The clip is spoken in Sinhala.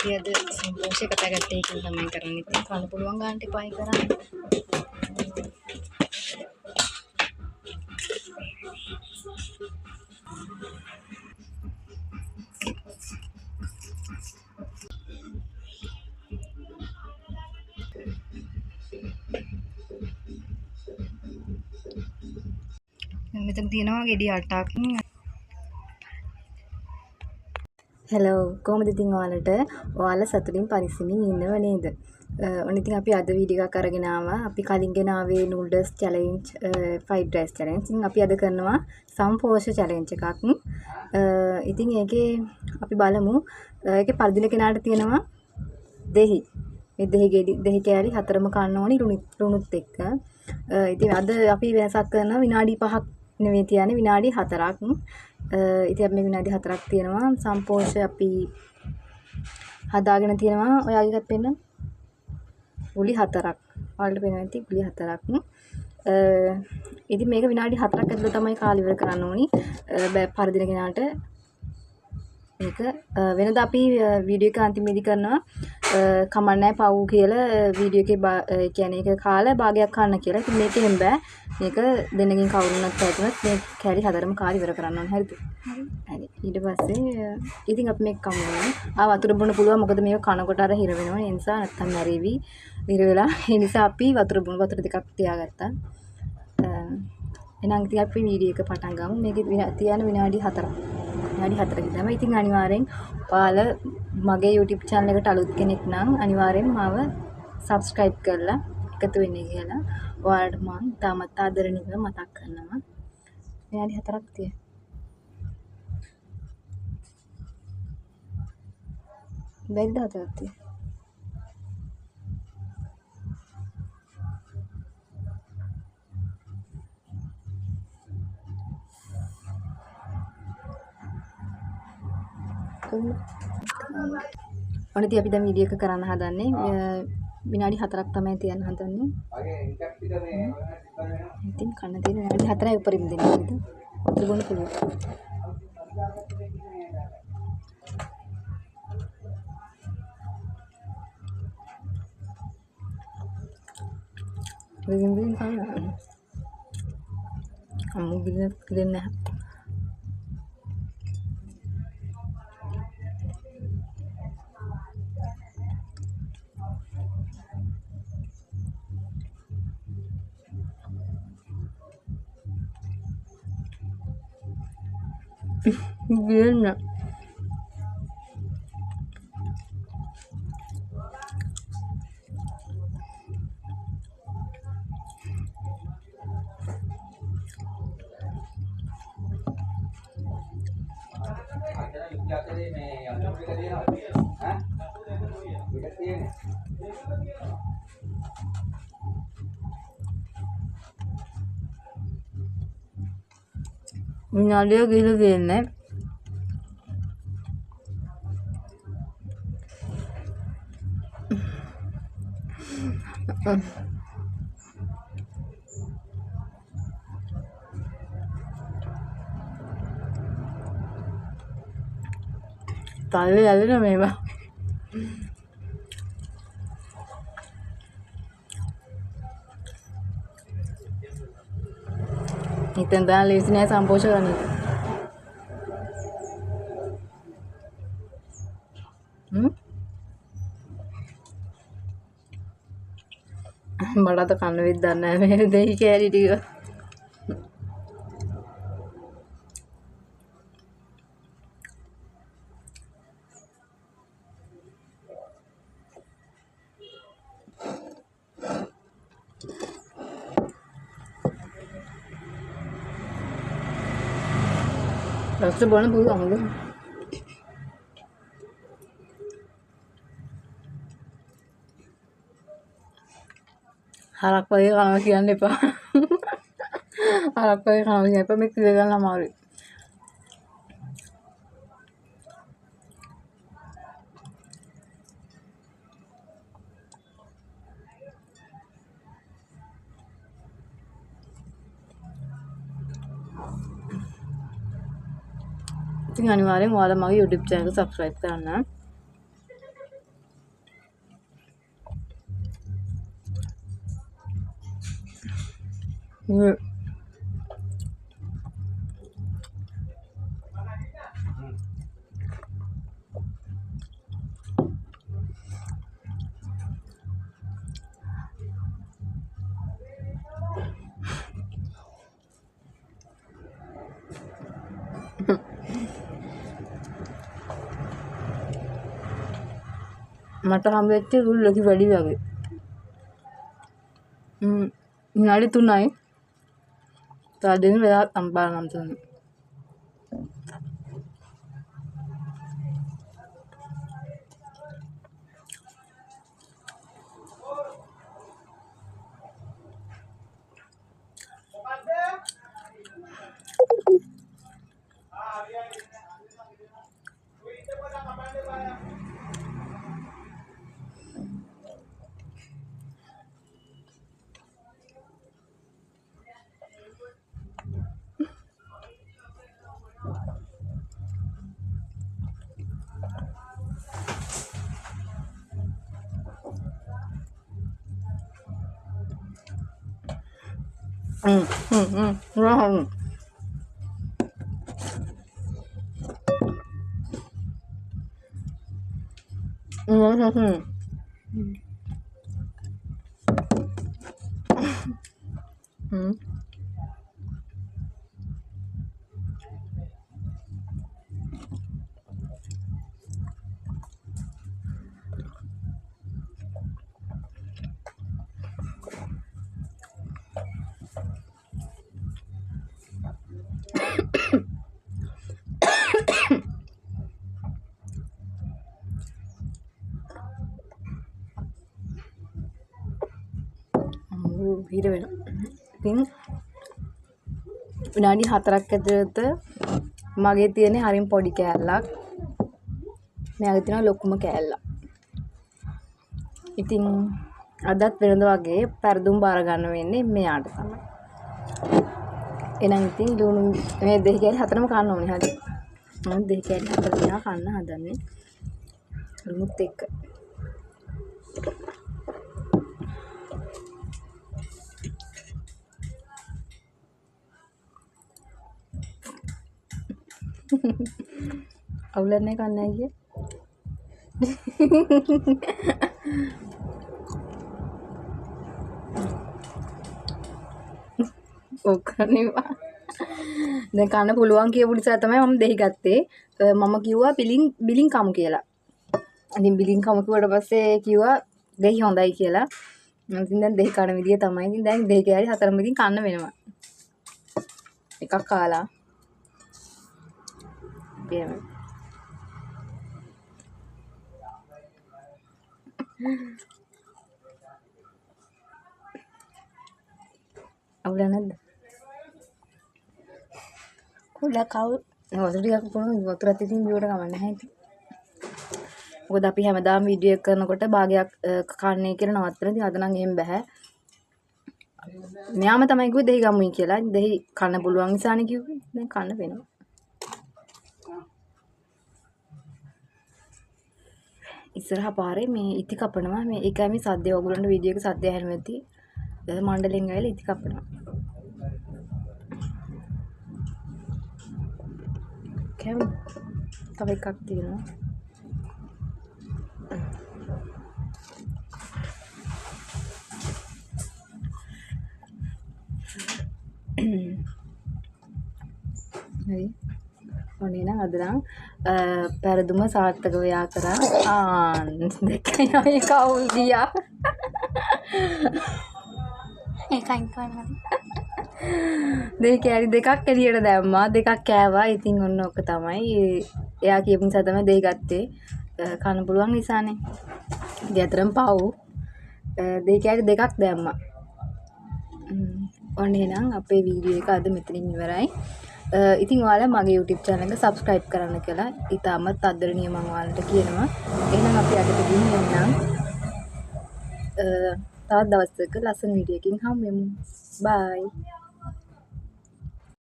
Dia ada sih kata-kata yang sama karena itu kalau peluang ganti pai karena මෙතන තියෙනවා ගෙඩි 8ක්. හෙලෝ කොහොමද ඉතින් ඔයාලා සතුටින් පරිස්සමින් ඉන්නව නේද? ඔන්න ඉතින් අපි අද වීඩියෝ එකක් අරගෙන ආවා. අපි කලින් ගෙන ආවේ noodles challenge, fried rice challenge. ඉතින් අපි අද කරනවා සම්පෝෂ චැලෙන්ජ් එකක්. ඉතින් ඒකේ අපි බලමු. ඒකේ පළදින කෙනාට තියෙනවා දෙහි. මේ දෙහි කෑලි 4ම කන්න ඕනි ලුණුත් එක්ක. ඉතින් අද අපි වෙනසක් කරනවා විනාඩි 5ක් නෙවෙයි තියන්නේ විනාඩි 4ක්. ඉතින් අපි මේ විනාඩි 4ක් තියෙනවා සම්පෝෂ අපි හදාගෙන තියෙනවා. ඔයාගේ එකත් පෙන්න. ගුලි 4ක්. ඔයාලට පේනවා ඇති ගුලි 4ක්. ඉතින් මේක විනාඩි 4ක් ඇතුළත තමයි කාලය ඉවර කරන්න ඕනි. පරදින කෙනාට මේක වෙනදා අපි වීඩියෝ එක අන්තිමේදී කරනවා කමන්නෑ පව් කියලා වීඩියෝ එකේ කියන්නේ ඒක කාලා භාගයක් කන්න කියලා. ඉතින් මේකෙන් බෑ. මේක දෙන්නකින් කවුරුණත් ඇතුණත් මේ කැලි 4ම කාලි ඉවර කරන්න ඕනේ. හරිද? හරි. ඊට පස්සේ ඉතින් අපි මේක කමනවා. වතුර බොන්න පුළුවන් මොකද මේක කනකොට අර හිර වෙනවා. ඒ නිසා නැත්තම් මැරෙවි. හිර වෙලා. ඒ නිසා අපි වතුර දෙකක් තියාගත්තා. එහෙනම් ඉතින් අපි වීඩියෝ එක පටන් ගමු. මේකේ තියන විනාඩි 4ක්. විනාඩි 4ක තමයි. ඉතින් අනිවාර්යෙන් ඔයාලා මගේ YouTube channel එකට අලුත් කෙනෙක් නම් අනිවාර්යෙන් මාව subscribe කරලා එකතු වෙන්න කියලා ඔයාලට මම තාමත් ආදරණීයව මතක් කරනවා. විනාඩි 4ක් තියෙනවා. බැරිද 4ක් තියෙනවා. ඔන්න ඉතින් අපි දැන් වීඩියෝ එක කරන්න හදන්නේ. විනාඩි 4ක් තමයි තියන්න හදන්නේ. ඉතින් කන්න තියෙන විනාඩි 4යි උඩරින් දෙන්න නේද? වතුර බොන්න පුළුවන්. වෙන කන්න. අම්මු ගින්න නැහැ. Gila. Vinadia gila තියෙන්නේ. තල්ලේ යල්ලන මේවා. ඉතින් දැන් ලේසි නෑ සම්පෝෂ කරන්න. මට කන්න වෙද්ද දන්නේ නැහැ මේ දෙහි කෑලි ටික. රස බොන්න පුළුවන්ද? හරක් වගේ කනවා කියන්න එපා. හරක් වගේ කනවා කියන්න එපා. මේක ඉඳ ගන්න අමාරුයි. ඉතින් අනිවාර්යෙන් ඔයාලා මගේ YouTube channel එක subscribe කරන්න. මට හම්බෙච්ච රුල්ලකි වැඩි වගේ. විනාඩි 3යි. තව දෙන්න වෙලා අම්බානම් තමයි. Wow. හිර වෙනවා. ඉතින් විනාඩි 4ක් ඇතුළත මගේ තියෙන හරිම පොඩි කෑල්ලක්. මෙයාගේ තියෙන ලොකුම කෑල්ලක්. ඉතින් අදත් වෙනද වගේ පෙරදුම් බාර ගන්න වෙන්නේ මෙයාට තමයි. එහෙනම් ඉතින් ලුණු මේ දෙහි කෑලි 4ම කන්න ඕනේ. හරි. මම දෙහි කෑලි 4 දෙනා කන්න හදන්නේ. ලුණුත් එක්ක. අවුලන්නේ කන්නේ අයියේ. ඔක්කනවා. දැන් කන්න පුළුවන් කියපු නිසා තමයි මම දෙහි ගත්තේ. මම කිව්වා බිලින් කමු කියලා. ඉතින් බිලින් කමු කිව්වට පස්සේ කිව්වා දෙහි හොඳයි කියලා. ඉතින් දැන් දෙහි කන විදිය තමයි. ඉතින් දැන් දෙහි කෑලි 4ම ඉතින් කන්න වෙනවා. එකක් කාලා. එහෙම. අවුල නැද්ද? කුඩා කවු වතුර ටිකක් පොරොන් වතුරත් ඉතින් බිවට කමක් නැහැ ඉතින්. මොකද අපි හැමදාම වීඩියෝ එක කරනකොට භාගයක් කන්නේ කියලා නවත්තන. ඉතින් අද නම් එහෙම බෑ. මෙයාම තමයි කිව්වේ දෙහි ගමුයි කියලා. දෙහි කන්න පුළුවන් නිසානේ කිව්වේ. දැන් කන්න වෙනවා. ඉස්සරහා පාරේ මේ ඉති කපනවා. මේ ඒකයි මේ සද්දේ ඔයගොල්ලන්ට වීඩියෝ එක සද්දය ඇහෙනවා ඇති. මණ්ඩලෙන් ගාලා ඉති කපනවා. කැමු තව එකක් තියෙනවා. හරි. ඔනේ නම් අද නම් පෙරදුම සාර්ථක වයා කරා. දෙකයි අය කවුල් ගියා. ඒකයි කරන්නේ. දෙහි කෑලි දෙකක් එළියට දැම්මා. දෙකක් කෑවා. ඉතින් ඔන්න ඔක තමයි. එයා කියපු නිසා තමයි දෙහි ගත්තේ. කන්න පුළුවන් නිසානේ. ගෙදරම පව්. දෙහි කෑලි දෙකක් දැම්මා. ඔන්නේ නම් අපේ වීඩියෝ එක අද මෙතනින් ඉවරයි. ඉතින් ඔයාලා මගේ YouTube channel එක subscribe කරන්න කියලා ඉතාමත් අදරණීය මම ඔයාලට කියනවා. එහෙනම් අපි අදට ගිහින් එන්නම්. තවත් දවසක ලස්සන වීඩියෝ එකකින් හම්බෙමු. bye.